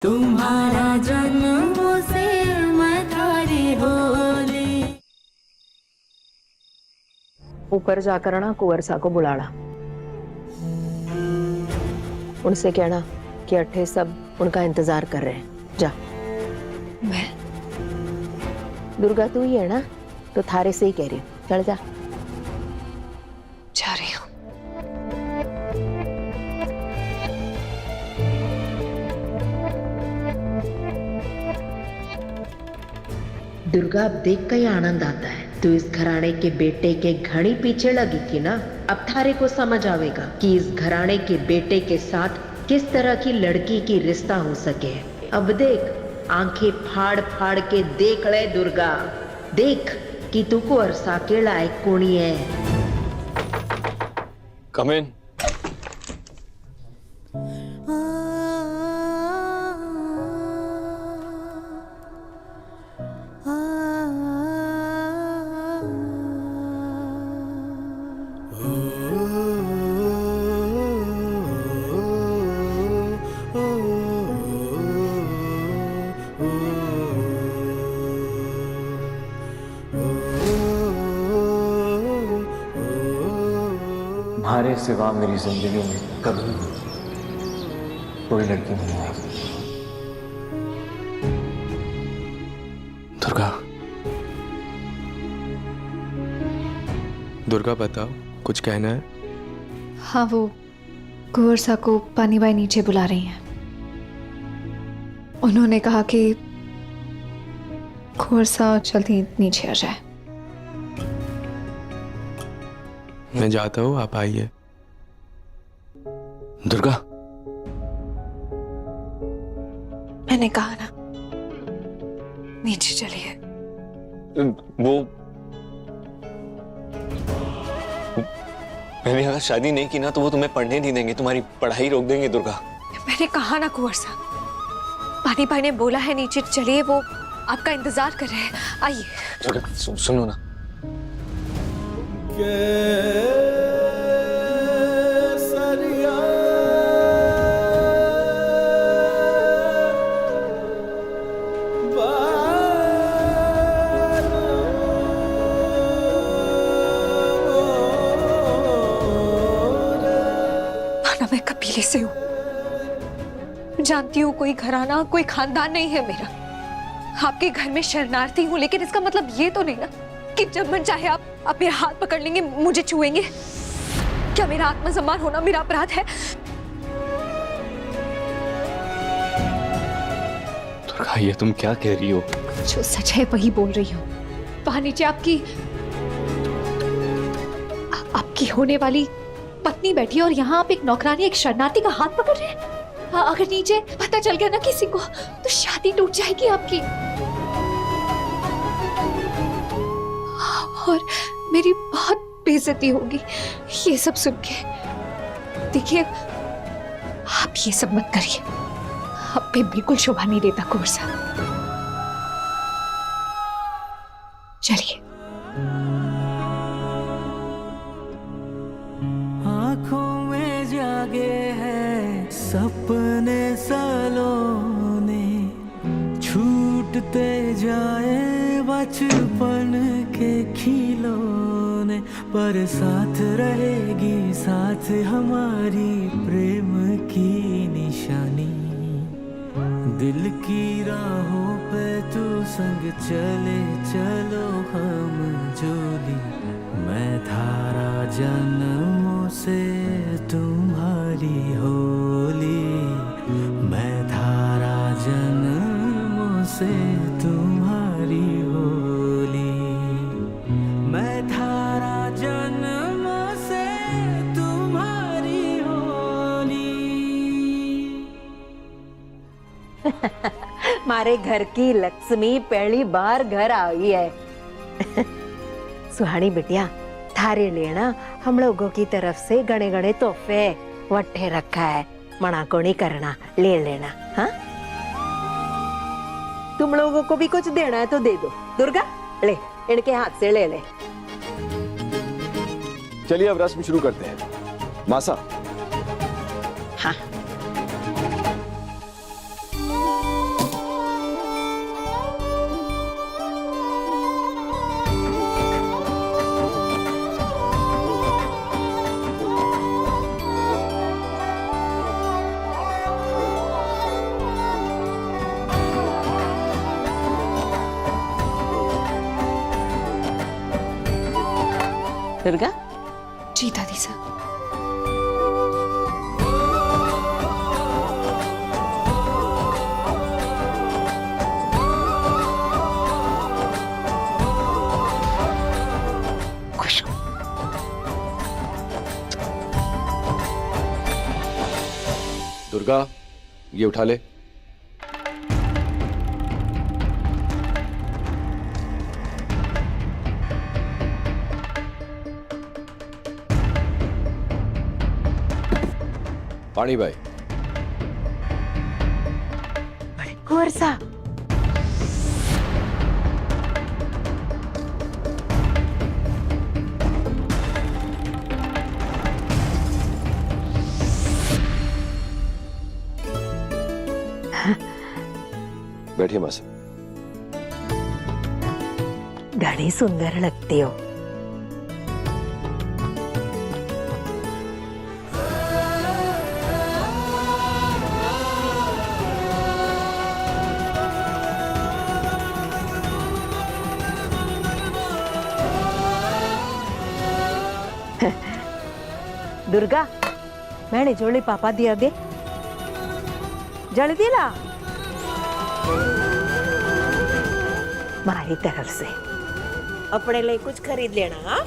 तुम्हारा जन्मों से मैं थारी होली। ऊपर जाकर ना कुंवर को बुलाना, उनसे कहना कि अट्ठे सब उनका इंतजार कर रहे हैं। जा। मैं दुर्गा तू ही है ना, तो थारे से ही कह रही हूँ, चल जा। जा रही हूँ। दुर्गा, अब देख कर ही आनंद आता है। तू इस घराने के बेटे के घड़ी पीछे लगी थी ना, अब थारे को समझ आवेगा कि इस घराने के बेटे के साथ किस तरह की लड़की की रिश्ता हो सके। अब देख, आंखें फाड़ फाड़ के देख ले दुर्गा, देख कि तू को अरसा के लायक कोनी है। कम इन। तुम्हारे सिवा मेरी जिंदगी में कभी कोई लड़की नहीं आई। दुर्गा, दुर्गा बताओ, कुछ कहना है? हाँ, वो कुंवर सा को पानी बाई नीचे बुला रही हैं। उन्होंने कहा कि कुंवर सा जल्दी नीचे आ जाए। मैं जाता हूँ, आप आइए। दुर्गा, मैंने कहा ना, नीचे चलिए। वो मैंने अगर शादी नहीं की ना तो वो तुम्हें पढ़ने नहीं देंगे, तुम्हारी पढ़ाई रोक देंगे। दुर्गा, मैंने कहा ना कुंवर सा, पानी भाई ने बोला है नीचे चलिए, वो आपका इंतजार कर रहे हैं, आइए। दुर्गा, सुनो ना। मैं कबीले से हूँ, जानती हूँ कोई घराना कोई खानदान नहीं है मेरा। आपके घर में शरणार्थी हूँ, लेकिन इसका मतलब ये तो नहीं ना कि जब मन चाहे आप मेरा हाथ पकड़ लेंगे, मुझे छुएंगे। क्या मेरा आत्मसम्मान होना मेरा अपराध है? दुर्गा, ये तुम क्या कह रही हो? जो सच है वही बोल रही हूँ। वहां नीचे आपकी होने वाली पत्नी बैठी है और यहाँ आप एक नौकरानी, एक शरणार्थी का हाथ पकड़ रहे हैं। अगर नीचे पता चल गया ना किसी को, तो शादी टूट जाएगी आपकी और मेरी बहुत बेइज्जती होगी ये सब सुन के। देखिए, आप ये सब मत करिए, आप पे बिल्कुल शोभा नहीं देता कुंवर सा। चलिए। आँखों में जागे हैं सपने सलोने, छूटते जाए बचपन के खिलौने, पर साथ रहेगी साथ हमारी प्रेम की निशानी। दिल की राहों पे तू संग चले, चलो हम जोली। मैं धारा जन्मों से तुम्हारी होली, मैं धारा जन्मों से तुम्हारी होली, मैं धारा जन्मों से तुम्हारी होली। मारे घर की लक्ष्मी पहली बार घर आई है। सुहानी बिटिया, थारे लेना हम लोगों की तरफ से गणे गणे तोहफे वट्टे रखा है, मना को नहीं करना, ले लेना। हाँ, तुम लोगों को भी कुछ देना है तो दे दो। दुर्गा, ले, इनके हाथ से ले ले। चलिए अब रस्म शुरू करते हैं। मासा। हाँ। दुर्गा जी दादी सर। खुश हो। दुर्गा, ये उठा ले। पानी भाई। कुंवर बैठिए माँ साहब। घड़ी सुंदर लगती हो। दुर्गा मैंने जोड़ी पापा दिया दे जल्दी ला मारी तरफ से अपने लिए कुछ खरीद लेना। हाँ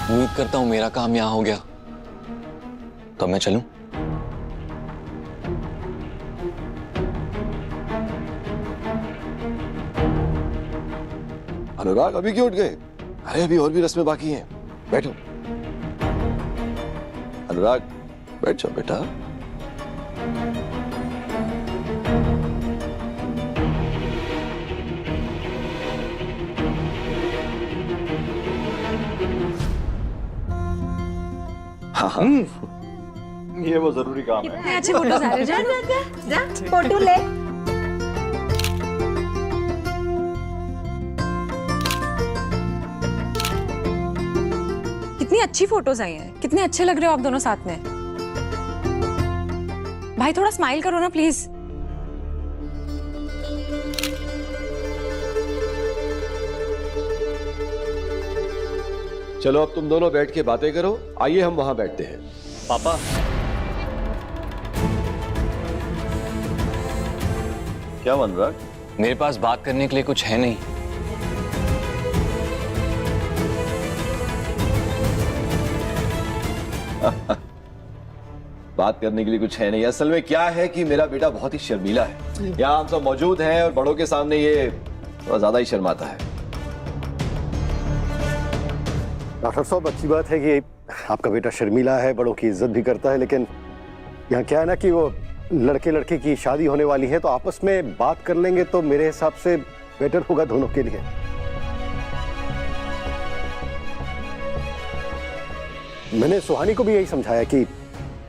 उम्मीद करता हूं मेरा काम यहाँ हो गया, तो मैं चलूं? अनुराग, अभी क्यों उठ गए? अरे अभी और भी रस्में बाकी हैं। बैठो। अनुराग, बैठ जाओ बेटा। हाँ, ये वो जरूरी काम है। अच्छे फोटोज आ रहे हैं। जा फोटो ले। कितनी अच्छी फोटोज आई हैं, कितने अच्छे लग रहे हो आप दोनों साथ में। भाई थोड़ा स्माइल करो ना प्लीज। चलो अब तुम दोनों बैठ के बातें करो। आइए हम वहां बैठते हैं। पापा, क्या अनुराग? मेरे पास बात करने के लिए कुछ है नहीं। बात करने के लिए कुछ है नहीं। असल में क्या है कि मेरा बेटा बहुत ही शर्मीला है। यहाँ हम सब मौजूद हैं और बड़ों के सामने ये थोड़ा ज्यादा ही शर्माता है। डॉक्टर साहब, अच्छी बात है कि आपका बेटा शर्मीला है, बड़ों की इज्जत भी करता है, लेकिन यहाँ क्या है ना कि वो लड़के लड़के की शादी होने वाली है, तो आपस में बात कर लेंगे तो मेरे हिसाब से बेटर होगा दोनों के लिए। मैंने सुहानी को भी यही समझाया कि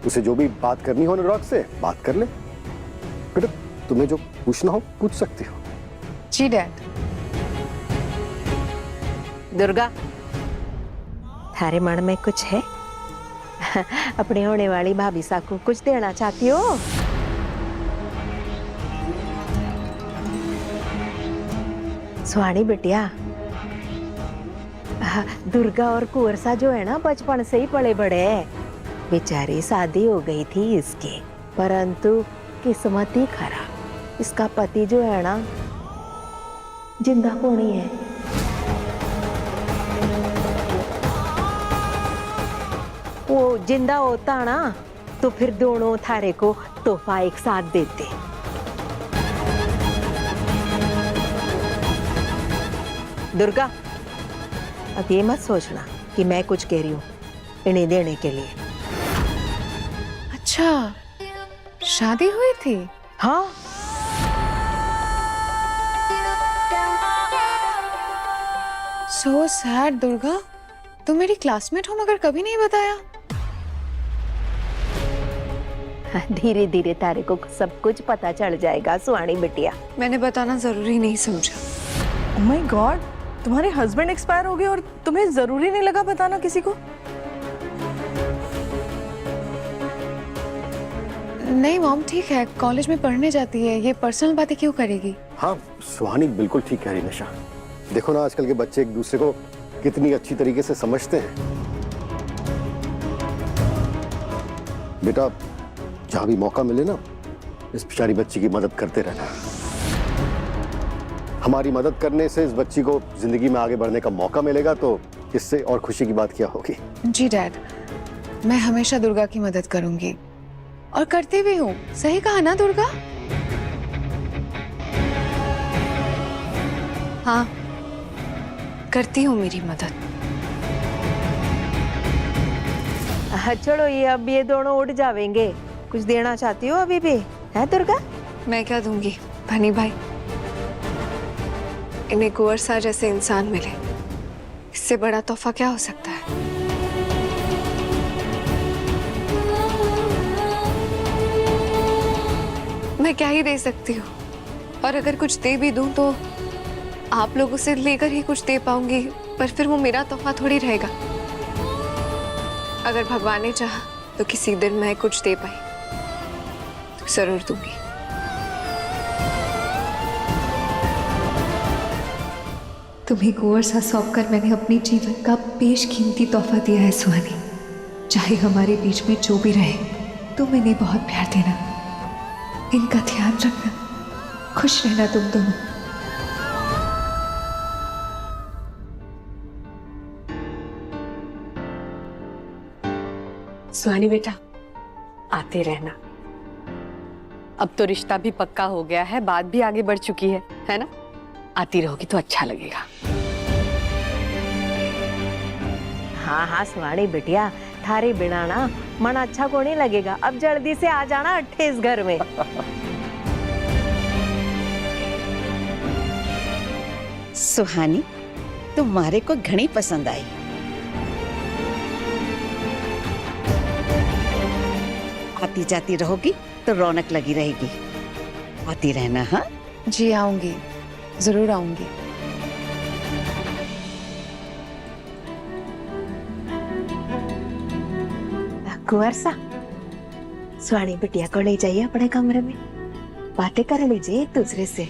उसे जो भी बात करनी हो अनुराग से बात कर ले। बेटा, तुम्हें जो पूछना हो पूछ सकती हो। जी डैड। दुर्गा, थारे मन में कुछ है? अपने होने वाली भाभी सा को कुछ देना चाहती हो? सुहानी बिटिया, दुर्गा और कुंवरसा जो है ना बचपन से ही पले बड़े हैं। बेचारी शादी हो गई थी इसकी, परंतु किस्मत ही खराब। इसका पति जो है ना जिंदा कोनी है। वो जिंदा होता ना तो फिर दोनों थारे को तोहफा एक साथ देते। दुर्गा, अब ये मत सोचना कि मैं कुछ कह रही हूँ इन्हें देने के लिए। अच्छा, शादी हुई थी? हाँ, सो सैड दुर्गा, तुम मेरी क्लासमेट हो मगर कभी नहीं बताया। धीरे धीरे तारे को सब कुछ पता चल जाएगा सुहानी बिटिया। मैंने बताना जरूरी नहीं समझा। ओह माय गॉड, तुम्हारे हस्बैंड एक्सपायर हो गए और तुम्हें जरूरी नहीं लगा बताना किसी को? नहीं मॉम, ठीक है, कॉलेज में पढ़ने जाती है, ये पर्सनल बातें क्यों करेगी? हाँ, सुहानी बिल्कुल ठीक कह रही निशा। देखो ना आजकल के बच्चे एक दूसरे को कितनी अच्छी तरीके से समझते हैं। बेटा, जहां भी मौका मिले ना इस बेचारी बच्ची की मदद करते रहना। हमारी मदद करने से इस बच्ची को जिंदगी में आगे बढ़ने का मौका मिलेगा, तो इससे और खुशी की बात क्या होगी। जी डैड, मैं हमेशा दुर्गा की मदद करूंगी और करती भी हूँ। सही कहा ना दुर्गा? हाँ, करती हूँ मेरी मदद। छोड़ो ये, अब ये दोनों उठ जावेंगे। कुछ देना चाहती हो अभी भी, है दुर्गा? मैं क्या दूंगी भनी भाई, इन्हें कुंवरसा जैसे इंसान मिले, इससे बड़ा तोहफा क्या हो सकता है। मैं क्या ही दे सकती हूँ, और अगर कुछ दे भी दूं तो आप लोगों से लेकर ही कुछ दे पाऊंगी, पर फिर वो मेरा तोहफा थोड़ी रहेगा। अगर भगवान ने चाहा तो किसी दिन मैं कुछ दे पाई तो जरूर दूंगी। तुम्हें कुंवरसा सौंपकर मैंने अपने जीवन का बेशकीमती तोहफा दिया है सुहानी। चाहे हमारे बीच में जो भी रहे, तुम इन्हें बहुत प्यार देना, इनका ध्यान रखना, खुश रहना तुम दोनों। सुहानी बेटा, आते रहना। अब तो रिश्ता भी पक्का हो गया है, बात भी आगे बढ़ चुकी है ना? आती रहोगी तो अच्छा लगेगा। हाँ हाँ सुहानी बिटिया, थारे बिना ना मन अच्छा को नहीं लगेगा। अब जल्दी से आ जाना अट्ठे इस घर में। सुहानी, तुम्हारे को घनी पसंद आई। आती जाती रहोगी तो रौनक लगी रहेगी। आती रहना। हाँ जी, आऊंगी, जरूर आऊंगी। कुंवरसा, सुहानी बिटिया को ले जाइए अपने कमरे में, बातें कर लीजिए एक दूसरे से।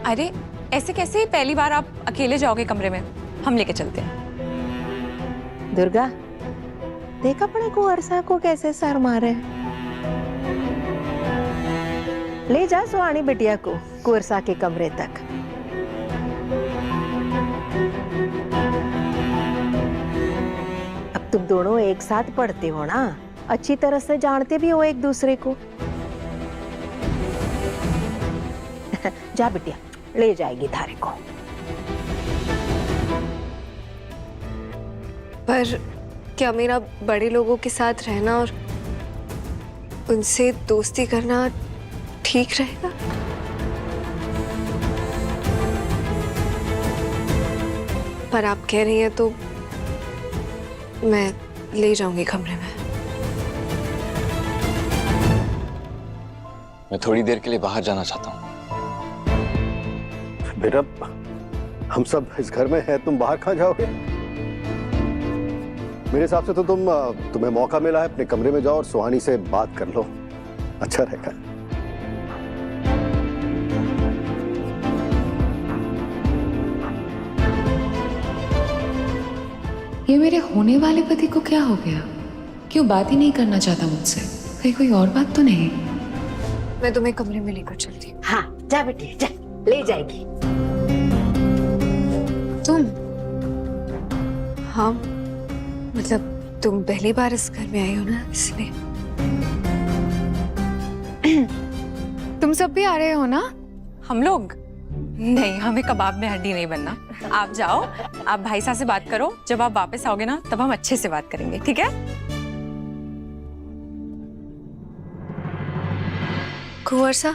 अरे ऐसे कैसे? पहली बार आप अकेले जाओगे कमरे में? हम लेके चलते हैं। दुर्गा, देख अपने कुंवरसा को कैसे सर मारे। ले जा सुहानी बिटिया को कुंवरसा के कमरे तक। अब तुम दोनों एक साथ पढ़ते हो ना, अच्छी तरह से जानते भी हो एक दूसरे को। जा बिटिया, ले जाएगी थारे को। पर क्या मेरा बड़े लोगों के साथ रहना और उनसे दोस्ती करना ठीक रहेगा? पर आप कह रही हैं तो मैं ले जाऊंगी कमरे में। मैं थोड़ी देर के लिए बाहर जाना चाहता हूँ। बेटा, हम सब इस घर में हैं, तुम बाहर कहाँ जाओगे? मेरे हिसाब से तो तुम्हें मौका मिला है, अपने कमरे में जाओ और सुहानी से बात कर लो, अच्छा रहेगा। ये मेरे होने वाले पति को क्या हो गया? क्यों बात ही नहीं करना चाहता मुझसे? कहीं कोई और बात तो नहीं? मैं तुम्हें कमरे में लेकर चलती हूँ। हाँ जा बेटे जा, ले जाएगी। तुम? हाँ, मतलब तुम पहली बार इस घर में आई हो ना, इसलिए। तुम सब भी आ रहे हो ना? हम लोग नहीं, हमें कबाब में हड्डी नहीं बनना। आप जाओ, आप भाई साहब से बात करो। जब आप वापस आओगे ना तब हम अच्छे से बात करेंगे, ठीक है? कुंवर सा,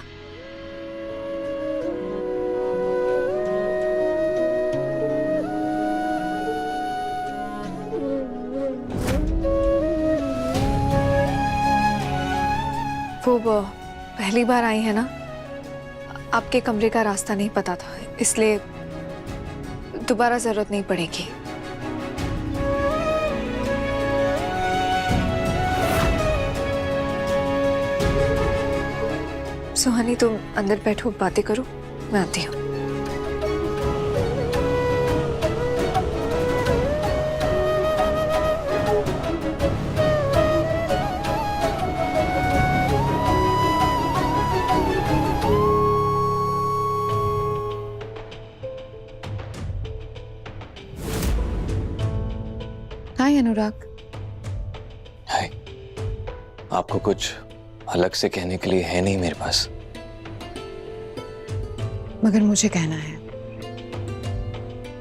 वो पहली बार आई है ना, आपके कमरे का रास्ता नहीं पता था, इसलिए दोबारा जरूरत नहीं पड़ेगी। सुहानी तुम अंदर बैठो, बातें करो, मैं आती हूँ। हाय अनुराग। हाय। आपको कुछ अलग से कहने के लिए है नहीं मेरे पास, मगर मुझे कहना है।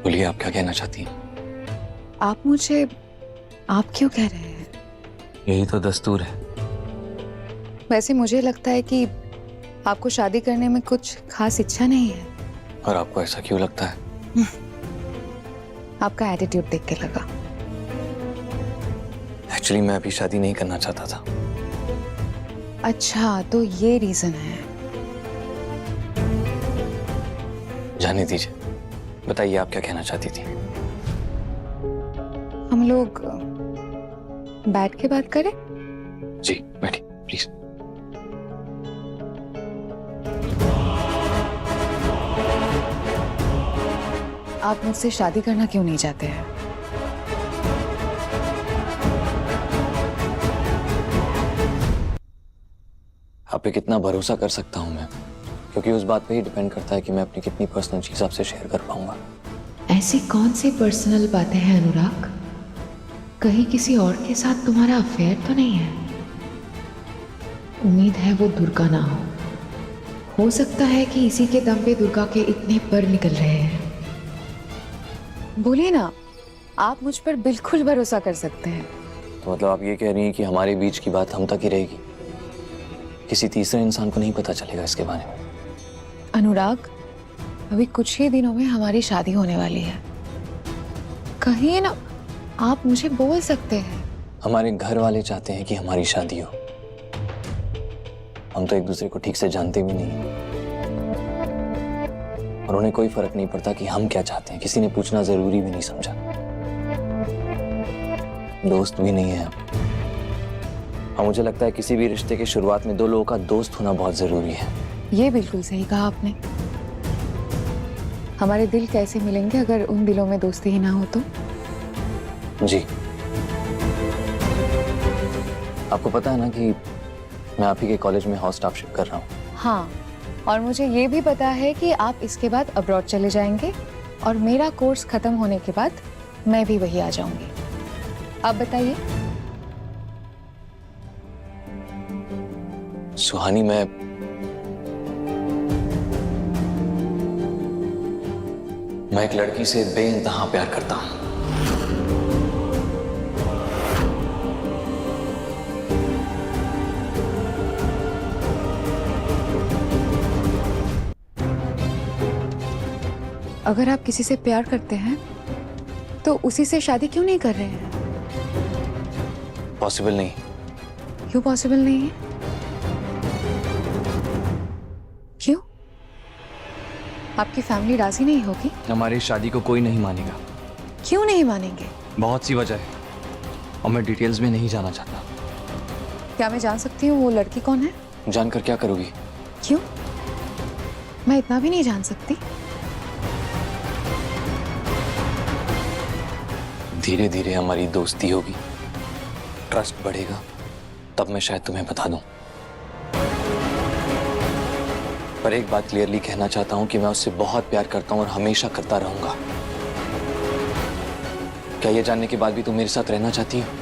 बोलिए, आप क्या कहना चाहती हैं? आप मुझे आप क्यों कह रहे हैं? यही तो दस्तूर है। वैसे मुझे लगता है कि आपको शादी करने में कुछ खास इच्छा नहीं है। और आपको ऐसा क्यों लगता है? आपका एटीट्यूड देख के लगा। एक्चुअली मैं अभी शादी नहीं करना चाहता था। अच्छा, तो ये रीजन है। जाने दीजिए, बताइए आप क्या कहना चाहती थी? हम लोग बैठ के बात करें? जी बैठिए प्लीज। आप मुझसे शादी करना क्यों नहीं चाहते हैं? आप पे कितना भरोसा कर सकता हूँ मैं, क्योंकि उस बात पे ही डिपेंड करता है कि मैं अपनी कितनी पर्सनल चीज आपसे शेयर कर पाऊंगा। ऐसी कौन सी पर्सनल बातें हैं अनुराग? कहीं किसी और के साथ तुम्हारा अफेयर तो नहीं है? उम्मीद है वो दुर्गा ना हो सकता है कि इसी के दम पे दुर्गा के इतने पर निकल रहे हैं। बोलिए ना, आप मुझ पर बिल्कुल भरोसा कर सकते हैं। तो मतलब आप ये कह रही हैं कि हमारे बीच की बात हम तक ही रहेगी, किसी तीसरे इंसान को नहीं पता चलेगा इसके बारे में? अनुराग, अभी कुछ ही दिनों में हमारी शादी होने वाली है। कहीं ना आप मुझे बोल सकते हैं। हमारे घर वाले चाहते हैं कि हमारी शादी हो। हम तो एक दूसरे को ठीक से जानते भी नहीं, और उन्हें कोई फर्क नहीं पड़ता कि हम क्या चाहते हैं। किसी ने पूछना जरूरी भी नहीं समझा। दोस्त भी नहीं है। और मुझे लगता है किसी भी रिश्ते के शुरुआत में दो लोगों का दोस्त होना बहुत जरूरी है। ये बिल्कुल सही कहा आपने। हमारे दिल कैसे मिलेंगे अगर उन दिलों में दोस्ती ही ना हो तो? जी, आपको पता है ना कि मैं आप ही के कॉलेज में हाउस स्टाफशिप कर रहा हूँ। हाँ, और मुझे ये भी पता है कि आप इसके बाद अब्रॉड चले जाएंगे और मेरा कोर्स खत्म होने के बाद मैं भी वही आ जाऊंगी। आप बताइए। सुहानी, मैं एक लड़की से बेइंतहा प्यार करता हूँ। अगर आप किसी से प्यार करते हैं तो उसी से शादी क्यों नहीं कर रहे हैं? पॉसिबल नहीं। क्यों पॉसिबल नहीं है? क्यों? आपकी फैमिली राजी नहीं होगी? हमारी शादी को कोई नहीं मानेगा। क्यों नहीं मानेंगे? बहुत सी वजह है और मैं डिटेल्स में नहीं जाना चाहता। क्या मैं जान सकती हूँ वो लड़की कौन है? जानकर क्या करोगी? क्यों? मैं इतना भी नहीं जान सकती? धीरे धीरे हमारी दोस्ती होगी, ट्रस्ट बढ़ेगा, तब मैं शायद तुम्हें बता दूं। पर एक बात क्लियरली कहना चाहता हूं कि मैं उससे बहुत प्यार करता हूं और हमेशा करता रहूंगा। क्या ये जानने के बाद भी तुम मेरे साथ रहना चाहती हो?